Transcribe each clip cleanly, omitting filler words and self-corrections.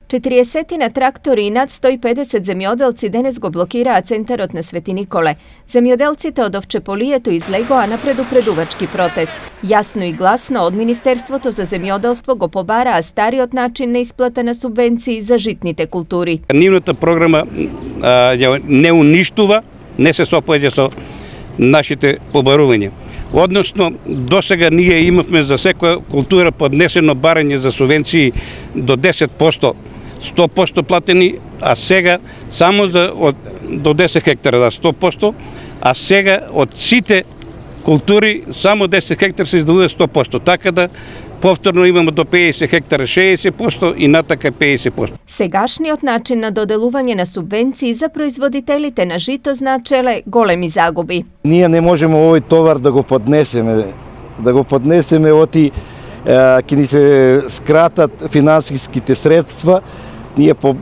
40 traktori i nad 150 zemjodelci danes go blokira centarot na Sveti Nikole. Zemjodelcите od Ovčepolijetu iz Legoa napredu preduvački protest. Jasno i glasno od Ministerstvoto za zemjodelstvo go pobara, a stari od način neisplata na subvenciji за житните култури. Нивната програма не уништува, не се сопоеѓа со нашите побарувања. Односно, до сега ние имавме за секоја култура поднесено барање за субвенции до 10%, 100% платени, а сега само до 10 хектара, да 100%, а сега од сите култури само 10 хектара се издвојува 100%, така да повторно имamo до 50 хектара 60% и натака 50%. Сегашниот начин на доделување на субвенции за производителите на жито значеле големи загуби. Ние не можеме овој товар да го поднесеме оти ќе ни се скратат финансиските средства. Ние по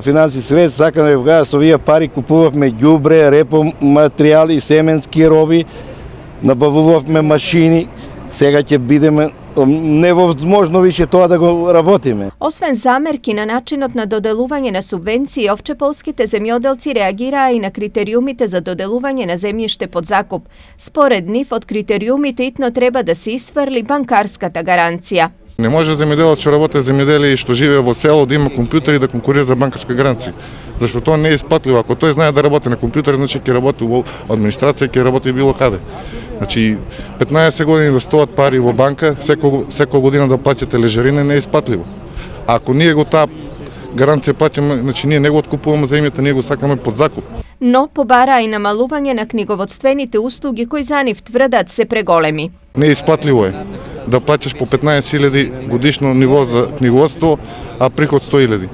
финансиски средства сакаме да кажа со овие пари купувавме ѓубре, репоматеријали, семенски роби, набавувавме машини. Сега ќе бидеме невозможно више тоа да го работиме. Освен замерки на начинот на доделување на субвенции, овчеполските земјоделци реагираа и на критериумите за доделување на земјиште под закуп. Според нив, од критериумите итно треба да се истврли банкарската гаранција. Не може земјоделец што работи земјоделие и што живее во село да има компјутер и да конкурира за банкарска гаранција. Зашто тоа не е испатливо. Ако тој знае да работи на компјутер, значи ќе работи во администрација, ќе работи било каде. Значи 15 години да стоат пари во банка, секоја година да плаќате лежерина не е испатливо. А ако ние го таа гаранција плаќаме, значи ние не го откупуваме земјата, ние го сакаме под закуп. Но побара и намалување на книговодствените услуги кои за нив тврдат се преголеми. Не испатливо е да плаќаш по 15.000 годишно ниво за книговодство, а приход 100.000.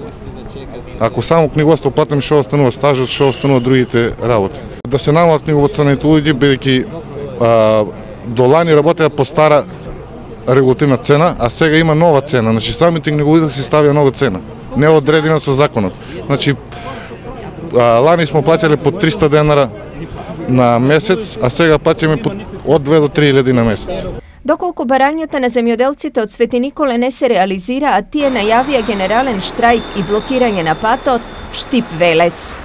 Ако само книговодство платим, што останува стажот, што останува другите работи. Да се намалат книговодствените луѓе, бидејќи до лани работеа по стара регулативна цена, а сега има нова цена. Значи самите книговодители си ставија нова цена, не одредена со законот. Значи лани смо плаќале по 300 денара на месец, а сега плаќаме од 2 до 3.000 на месец. Доколку барањата на земјоделците од Свети Николе не се реализира, а тие најавија генерален штрајк и блокирање на патот, Штип Велес.